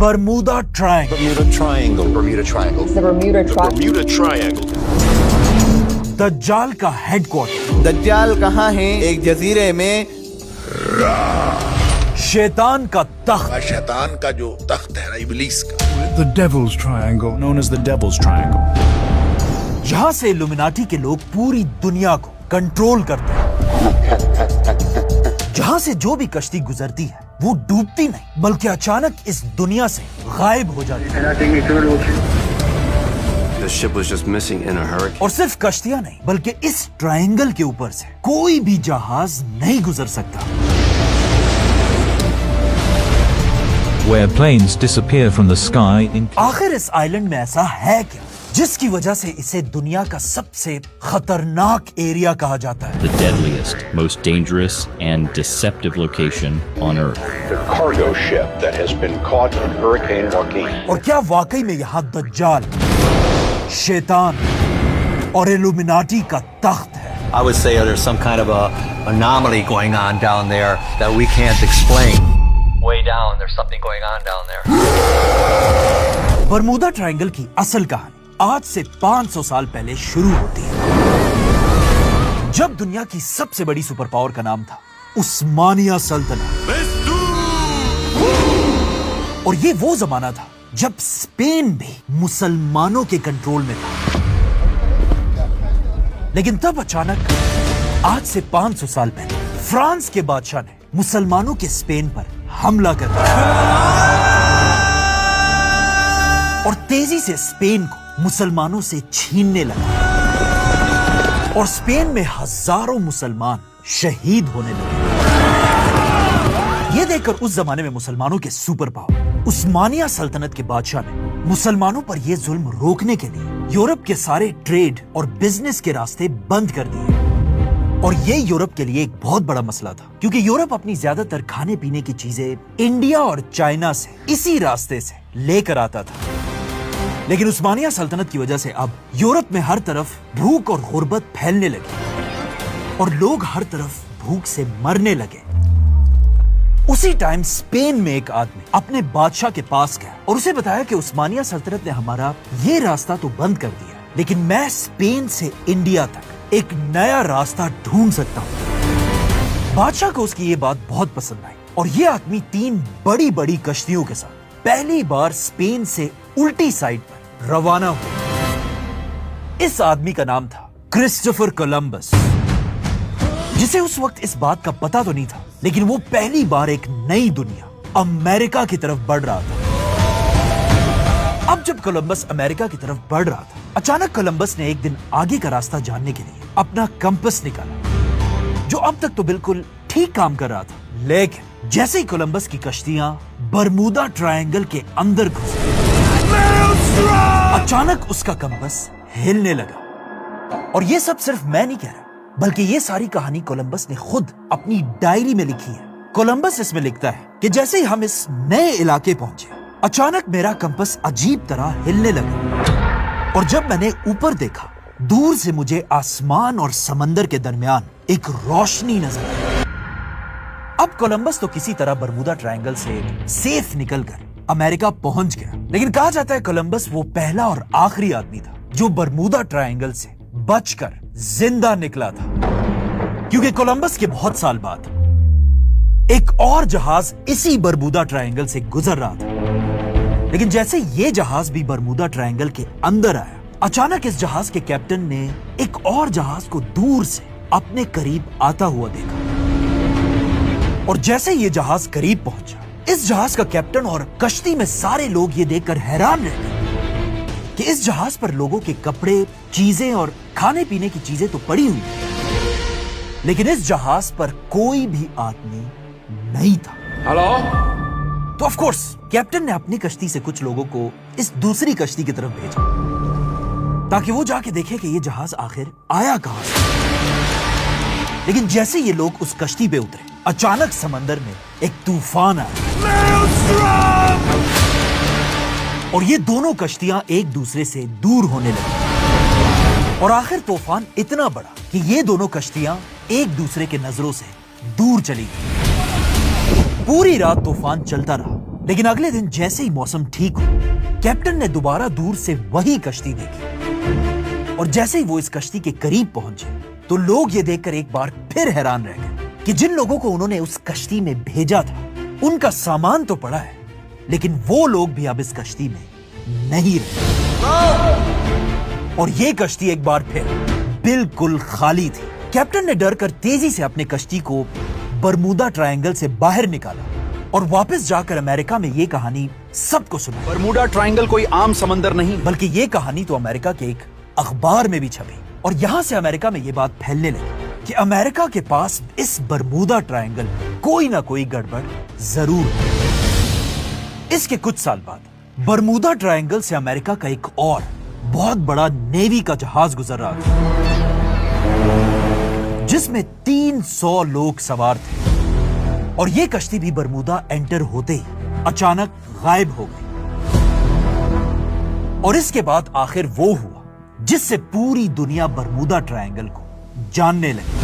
Bermuda Triangle. Bermuda Triangle. Bermuda Triangle. The Bermuda Triangle. Bermuda Triangle. दज्जाल का headquarter. दज्जाल कहाँ है? एक जजीरे में. शैतान का तख्त. शैतान का जो तख्त है ना, इब्लीस का. The Devil's Triangle. Known as the Devil's Triangle. जहां से इल्यूमिनाटी के लोग पूरी दुनिया को कंट्रोल करते हैं. जहां से जो भी कश्ती गुजरती है वो डूबती नहीं बल्कि अचानक इस दुनिया से गायब हो जाती है. The ship was just missing in a hurricane. और सिर्फ कश्तियां नहीं बल्कि इस ट्रायंगल के ऊपर से कोई भी जहाज नहीं गुजर सकता. Where planes disappear from the sky in आखिर इस आइलैंड में ऐसा है क्या जिसकी वजह से इसे दुनिया का सबसे खतरनाक एरिया कहा जाता है. The deadliest, most dangerous and deceptive location on Earth. The cargo ship that has been caught in Hurricane Joaquin. और क्या वाकई में यहाँ दज्जाल, शैतान और इल्यूमिनाटी का तख्त है? I would say there's some kind of a anomaly going on down there that we can't explain. Way down, there's something going on down there. Bermuda triangle की असल कहानी आज से 500 साल पहले शुरू होती है, जब दुनिया की सबसे बड़ी सुपर पावर का नाम था उस्मानिया सल्तनत. और ये वो जमाना था जब स्पेन भी मुसलमानों के कंट्रोल में था. लेकिन तब अचानक आज से 500 साल पहले फ्रांस के बादशाह ने मुसलमानों के स्पेन पर हमला कर दिया और तेजी से स्पेन को मुसलमानों से छीनने लगा और स्पेन में हजारों मुसलमान शहीद होने लगे. यह देखकर उस जमाने में मुसलमानों के सुपर पावर उस्मानिया सल्तनत के बादशाह ने मुसलमानों पर यह जुल्म रोकने के लिए यूरोप के सारे ट्रेड और बिजनेस के रास्ते बंद कर दिए. और ये यूरोप के लिए एक बहुत बड़ा मसला था क्योंकि यूरोप अपनी ज्यादातर खाने पीने की चीजें इंडिया और चाइना से इसी रास्ते से लेकर आता था. लेकिन उस्मानिया सल्तनत की वजह से अब यूरोप में हर तरफ भूख और गुर्बत फैलने लगी और लोग हर तरफ भूख से मरने लगे. उसी टाइम स्पेन में एक आदमी अपने बादशाह के पास गया और उसे बताया कि उस्मानिया सल्तनत ने हमारा ये रास्ता तो बंद कर दिया, लेकिन मैं स्पेन से इंडिया तक एक नया रास्ता ढूंढ सकता हूं. बादशाह को उसकी ये बात बहुत पसंद आई और ये आदमी 3 बड़ी बड़ी कश्तियों के साथ पहली बार स्पेन से उल्टी साइड पर रवाना हुआ. इस आदमी का नाम था क्रिस्टोफर कोलंबस, जिसे उस वक्त इस बात का पता तो नहीं था, लेकिन वो पहली बार एक नई दुनिया अमेरिका की तरफ बढ़ रहा था. अब जब कोलंबस अमेरिका की तरफ बढ़ रहा था, अचानक कोलंबस ने एक दिन आगे का रास्ता जानने के लिए अपना कंपास निकाला, जो अब तक तो बिल्कुल ठीक काम कर रहा था. लेकिन जैसे ही कोलंबस की कश्तियां बरमूदा ट्रायंगल के अंदर घुसी, अचानक उसका कंपास हिलने लगा. और ये सब सिर्फ मैं नहीं कह रहा, बल्कि ये सारी कहानी कोलंबस ने खुद अपनी डायरी में लिखी है. कोलंबस इसमें लिखता है कि जैसे ही हम इस नए इलाके पहुंचे, अचानक मेरा कंपास अजीब तरह हिलने लगा और जब मैंने ऊपर देखा, दूर से मुझे आसमान और समंदर के दरमियान एक रोशनी नजर आई. अब कोलंबस तो किसी तरह बरमूदा ट्रायंगल से सेफ निकलकर अमेरिका पहुंच गया, लेकिन कहा जाता है कोलंबस वो पहला और आखिरी आदमी था जो बरमूदा ट्रायंगल से बचकर जिंदा निकला था. क्योंकि कोलंबस के बहुत साल बाद एक और जहाज इसी बरमूदा ट्रायंगल से गुजर रहा था, लेकिन जैसे ये जहाज भी बरमूदा ट्रायंगल के अंदर आया, अचानक इस जहाज के कैप्टन ने एक और जहाज को दूर से अपने करीब आता हुआ देखा. और जैसे ये जहाज करीब पहुंचा, इस जहाज का कैप्टन और कश्ती में सारे लोग ये देखकर हैरान रह गए कि इस जहाज पर लोगों के कपड़े, चीजें और खाने पीने की चीजें तो पड़ी हुई, लेकिन इस जहाज पर कोई भी आदमी नहीं था. हेलो? तो ऑफ कोर्स कैप्टन ने अपनी कश्ती से कुछ लोगों को इस दूसरी कश्ती की तरफ भेजा ताकि वो जाके देखे कि ये जहाज आखिर आया कहां से. लेकिन जैसे ये लोग उस कश्ती पे उतरे, अचानक समंदर में एक तूफान आया और ये दोनं कश्तियां एक दूसरे से दूर होने लगी और आखिर तूफान इतना बड़ा कि ये दोनों कश्तियां एक दूसरे के नजरों से दूर चली गई. पूरी रात तूफान चलता रहा लेकिन अगले दिन जैसे ही मौसम ठीक हुआ, कैप्टन ने दोबारा दूर से वही कश्ती देखी और जैसे ही वो इस कश्ती के करीब पहुंचे तो लोग ये देखकर एक बार फिर हैरान रह गए कि जिन लोगों को उन्होंने उस कश्ती में भेजा था उनका सामान तो पड़ा है, लेकिन वो लोग भी अब इस कश्ती में नहीं रहे और ये कश्ती एक बार फिर बिल्कुल खाली थी। कैप्टन ने डर कर तेजी से अपने कश्ती को बरमूदा ट्रायंगल से बाहर निकाला और वापस जाकर अमेरिका में ये कहानी सबको सुनाई। बरमूडा ट्रायंगल कोई आम समंदर नहीं, बल्कि ये कहानी तो अमेरिका के एक अखबार में भी छपी और यहां से अमेरिका में ये बात फैलने लगी कि अमेरिका के पास इस बरमूदा ट्रायंगल में कोई ना कोई गड़बड़ जरूर है। इसके कुछ साल बाद बरमूदा ट्रायंगल से अमेरिका का एक और बहुत बड़ा नेवी का जहाज गुजर रहा था जिसमें 300 लोग सवार थे और ये कश्ती भी बरमूदा एंटर होते ही अचानक गायब हो गई। और इसके बाद आखिर वो हुआ जिससे पूरी दुनिया बरमूदा ट्रायंगल को जानने लगी।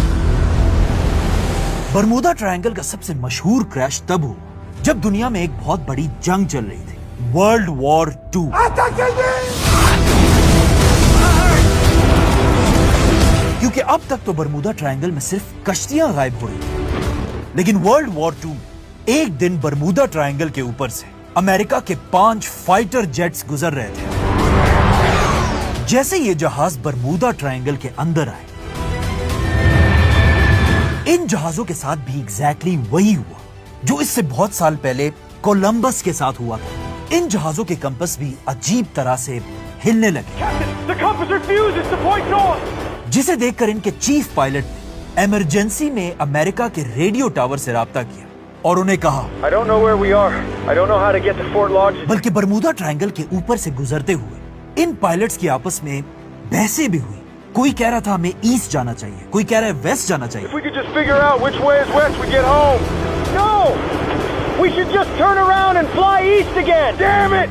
बरमूदा ट्रायंगल का सबसे मशहूर क्रैश तब हुआ जब दुनिया में एक बहुत बड़ी जंग चल रही थी, वर्ल्ड वॉर 2। क्योंकि अब तक तो बरमूदा ट्रायंगल में सिर्फ कश्तियां गायब हो रही थी, लेकिन वर्ल्ड वॉर 2 एक दिन बरमूदा ट्रायंगल के ऊपर से अमेरिका के 5 फाइटर जेट्स गुजर रहे थे। जैसे ये जहाज बरमूदा ट्रायंगल के अंदर आए, इन जहाजों के साथ भी एग्जैक्टली वही हुआ जो इससे बहुत साल पहले कोलंबस के साथ हुआ था। इन जहाजों के कंपस भी अजीब तरह से हिलने लगे, जिसे देखकर इनके चीफ पायलट ने इमरजेंसी में अमेरिका के रेडियो टावर से राब्ता किया और उन्हें कहा, बल्कि बरमूदा ट्रायंगल के ऊपर से गुजरते हुए इन पायलट्स की आपस में बहसें भी हुई। कोई कह रहा था हमें ईस्ट जाना चाहिए, कोई कह रहा है वेस्ट जाना चाहिए।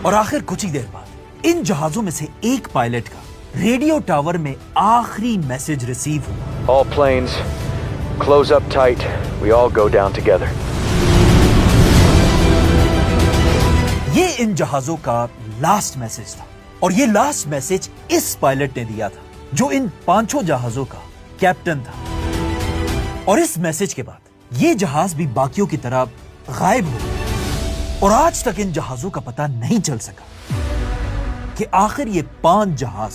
और आखिर कुछ ही देर बाद इन जहाजों में से एक पायलट का रेडियो टावर में आखिरी मैसेज रिसीव हुआ। All planes, close up tight. We all go down together. ये इन जहाजों का लास्ट मैसेज था और ये लास्ट मैसेज इस पायलट ने दिया था जो इन 5 जहाजों का कैप्टन था। और इस मैसेज के बाद ये जहाज भी बाकियों की तरह गायब हो गए और आज तक इन जहाजों का पता नहीं चल सका कि आखिर ये 5 जहाज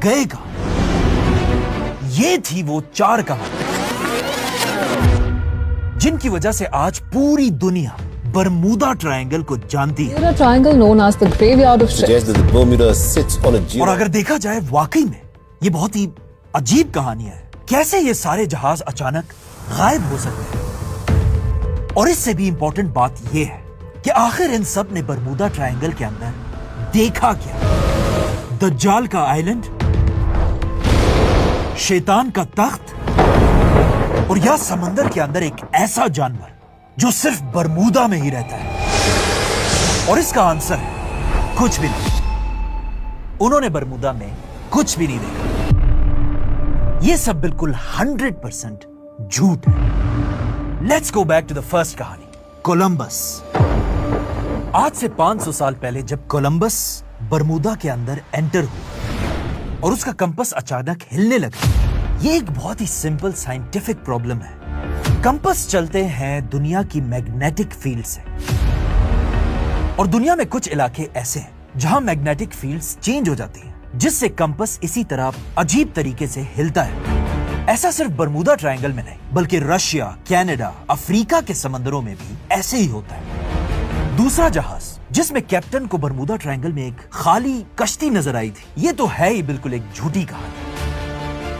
गए कहां। ये थी वो 4 कहानी जिनकी वजह से आज पूरी दुनिया बरमूदा ट्रायंगल को जानती है। Triangle known as the graveyard of ships. और अगर देखा जाए वाकई में ये बहुत ही अजीब कहानी है। कैसे ये सारे जहाज अचानक गायब हो सकते हैं। और इससे भी इंपॉर्टेंट बात ये है कि आखिर इन सब ने बरमूदा ट्रायंगल के अंदर देखा क्या। दज्जाल का आइलैंड, शैतान का तख्त, और या समंदर के अंदर एक ऐसा जानवर जो सिर्फ बरमूदा में ही रहता है। और इसका आंसर है कुछ भी नहीं। उन्होंने बरमूदा में कुछ भी नहीं देखा। ये सब बिल्कुल 100% झूठ है। Let's go back to the first कहानी, कोलंबस। आज से 500 साल पहले जब कोलंबस बरमूदा के अंदर एंटर हुआ और उसका कंपस अचानक हिलने लगा, ये एक बहुत ही सिंपल साइंटिफिक प्रॉब्लम है। कंपस चलते हैं दुनिया की मैग्नेटिक फील्ड से और दुनिया में कुछ इलाके ऐसे हैं जहां मैग्नेटिक फील्ड्स चेंज हो जाती हैं, जिससे कंपस इसी तरह अजीब तरीके से हिलता है। ऐसा सिर्फ बरमूदा ट्रायंगल में नहीं बल्कि रशिया, कनाडा, अफ्रीका के समंदरों में भी ऐसे ही होता है। दूसरा जहाज जिसमें कैप्टन को बरमूदा ट्रायंगल में एक खाली कश्ती नजर आई थी, ये तो है ही बिल्कुल एक झूठी कहानी।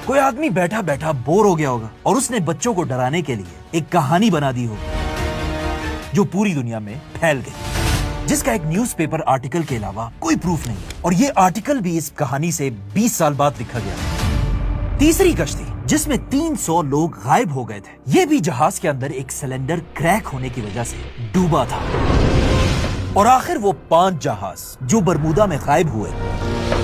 कोई आदमी बैठा बैठा बोर हो गया होगा और उसने बच्चों को डराने के लिए एक कहानी बना दी होगी जो पूरी दुनिया में फैल गई, जिसका एक न्यूज़पेपर आर्टिकल के अलावा कोई प्रूफ नहीं है। और ये आर्टिकल भी इस कहानी से 20 साल बाद लिखा गया। तीसरी कश्ती जिसमें 300 लोग गायब हो गए थे, ये भी जहाज के अंदर एक सिलेंडर क्रैक होने की वजह से डूबा था। और आखिर वो 5 जहाज जो बरमूदा में गायब हुए,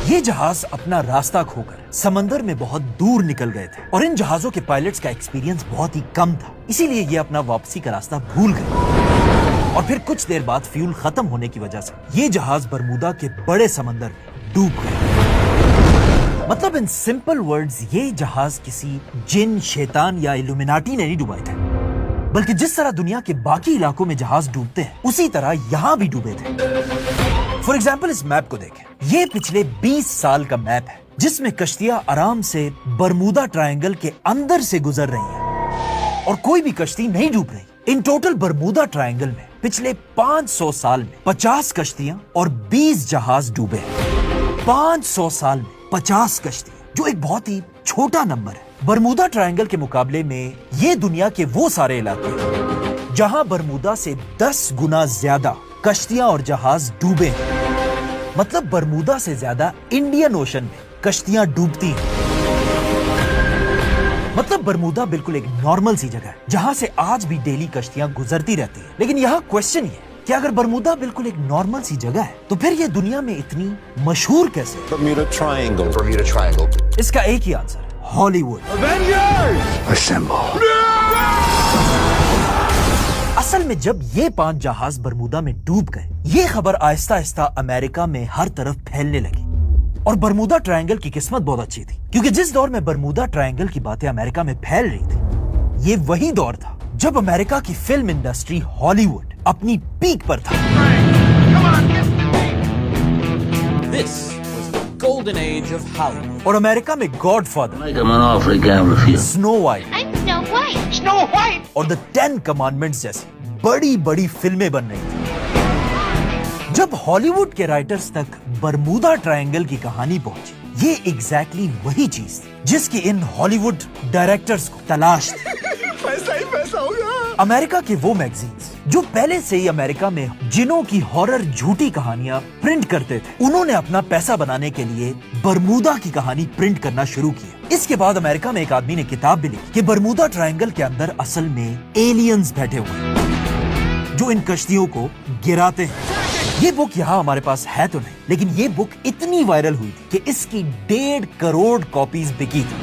ये जहाज अपना रास्ता खोकर समंदर में बहुत दूर निकल गए थे और इन जहाजों के पायलट्स का एक्सपीरियंस बहुत ही कम था, इसीलिए ये अपना वापसी का रास्ता भूल गए। और फिर कुछ देर बाद फ्यूल खत्म होने की वजह से ये जहाज बरमूदा के बड़े समंदर में डूब गए। मतलब इन सिंपल वर्ड्स ये जहाज किसी जिन, शैतान या इल्यूमिनाटी ने नहीं डुबाए थे, बल्कि जिस तरह दुनिया के बाकी इलाकों में जहाज डूबते हैं उसी तरह यहाँ भी डूबे थे। फॉर एग्जाम्पल इस मैप को देखें, ये पिछले 20 साल का मैप है जिसमें कश्तियां आराम से बरमूदा ट्रायंगल के अंदर से गुजर रही हैं और कोई भी कश्ती नहीं डूब रही। इन टोटल बरमूदा ट्रायंगल में पिछले 500 साल में 50 कश्तियां और 20 जहाज डूबे हैं। 500 साल में 50 कश्तियां, जो एक बहुत ही छोटा नंबर है। बरमूदा ट्रायंगल के मुकाबले में ये दुनिया के वो सारे इलाके हैं जहां बरमूदा से 10 गुना ज्यादा कश्तियां और जहाज डूबे हैं। मतलब बरमूदा से ज्यादा इंडियन ओशन में कश्तियां डूबती हैं। मतलब बरमूदा बिल्कुल एक नॉर्मल सी जगह है जहां से आज भी डेली कश्तियां गुजरती रहती हैं। लेकिन यहाँ क्वेश्चन ये कि अगर बरमूदा बिल्कुल एक नॉर्मल सी जगह है तो फिर ये दुनिया में इतनी मशहूर कैसे? Bermuda Triangle. Bermuda Triangle. इसका एक ही आंसर है, हॉलीवुड। असल में जब ये 5 जहाज बरमूदा में डूब गए, ये खबर आहिस्ता आहिस्ता अमेरिका में हर तरफ फैलने लगी। और बरमूदा ट्रायंगल की किस्मत बहुत अच्छी थी, क्योंकि जिस दौर में बरमूदा ट्रायंगल की बातें अमेरिका में फैल रही थी, ये वही दौर था जब अमेरिका की फिल्म इंडस्ट्री हॉलीवुड अपनी पीक पर था। This was the golden age of Hollywood. और अमेरिका में गॉडफादर, स्नो वाइट और द 10 कमांडमेंट्स जैसी बड़ी बड़ी फिल्में बन रही थी। जब हॉलीवुड के राइटर्स तक बरमूदा ट्रायंगल की कहानी पहुंची, ये एग्जैक्टली वही चीज थी जिसकी इन हॉलीवुड डायरेक्टर्स को तलाश थी। पैसा ही पैसा होगा। अमेरिका के वो मैगजीन्स जो पहले से ही अमेरिका में जिनों की हॉरर झूठी कहानियां प्रिंट करते थे, उन्होंने अपना पैसा बनाने के लिए बरमूदा की कहानी प्रिंट करना शुरू किया। इसके बाद अमेरिका में एक आदमी ने किताब भी लिखी कि बरमूदा ट्रायंगल के अंदर असल में एलियंस बैठे हुए हैं जो इन कश्तियों को गिराते हैं। ये बुक यहाँ हमारे पास है तो नहीं, लेकिन ये बुक इतनी वायरल हुई थी कि इसकी 1.5 करोड़ कॉपीज बिकी थी।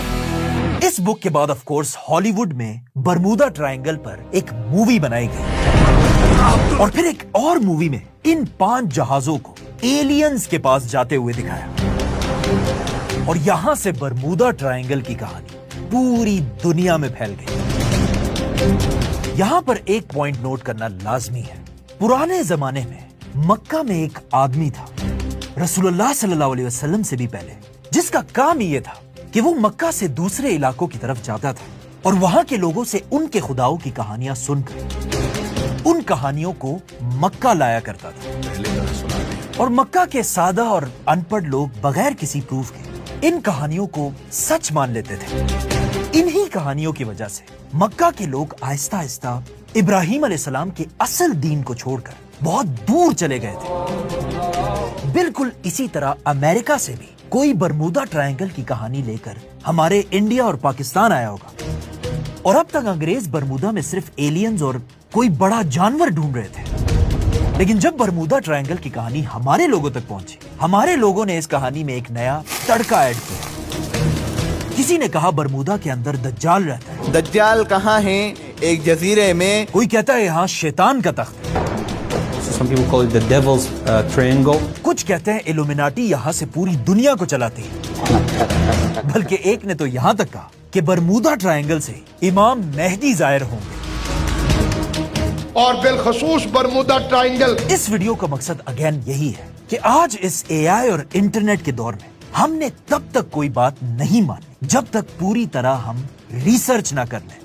इस बुक के बाद ऑफ कोर्स हॉलीवुड में बरमूदा ट्रायंगल पर एक मूवी बनाई गई और फिर एक और मूवी में इन 5 जहाजों को एलियंस के पास जाते हुए दिखाया और यहां से बरमूदा ट्रायंगल की कहानी पूरी दुनिया में फैल गई। यहां पर एक पॉइंट नोट करना लाजमी है। पुराने जमाने में मक्का में एक आदमी था, रसूलुल्लाह सल्लल्लाहु अलैहि वसल्लम से भी पहले, जिसका काम ये था कि वो मक्का से दूसरे इलाकों की तरफ जाता था और वहां के लोगों से उनके खुदाओं की कहानियां सुनकर उन कहानियों को मक्का लाया करता था। और मक्का के सादा और अनपढ़ लोग बगैर किसी प्रूफ के इन कहानियों को सच मान लेते थे। इन्हीं कहानियों की वजह से मक्का के लोग आहिस्ता आहिस्ता इब्राहिम अलैहिस्सलाम के असल दीन को छोड़कर बहुत दूर चले गए थे। बिल्कुल इसी तरह अमेरिका से भी कोई बरमूदा ट्रायंगल की कहानी लेकर हमारे इंडिया और पाकिस्तान आया होगा और अब तक अंग्रेज बरमूदा में सिर्फ एलियंस और कोई बड़ा जानवर ढूंढ रहे थे। लेकिन जब बरमूदा ट्रायंगल की कहानी हमारे लोगों तक पहुंची, हमारे लोगों ने इस कहानी में एक नया तड़का ऐड किया। किसी ने कहा बरमूदा के अंदर दज्जाल रहता है। दज्जाल कहाँ है? एक जजीरे में। कोई कहता है यहाँ शैतान का तख्त है। Some people call it the devil's triangle. कुछ कहते हैं इल्यूमिनाटी यहाँ से पूरी दुनिया को चलाती है। बल्कि एक ने तो यहाँ तक कहा कि बरमूदा ट्रायंगल से इमाम मेहदी जाहिर होंगे। और बिलखसूस बरमूदा ट्रायंगल। इस वीडियो का मकसद अगेन यही है कि आज इस एआई और इंटरनेट के दौर में हमने तब तक कोई बात नहीं मानी जब तक पूरी तरह हम रिसर्च ना कर लें।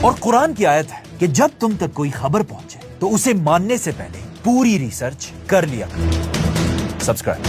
और कुरान की आयत है कि जब तुम तक कोई खबर पहुंचे तो उसे मानने से पहले पूरी रिसर्च कर लिया करो। सब्सक्राइब।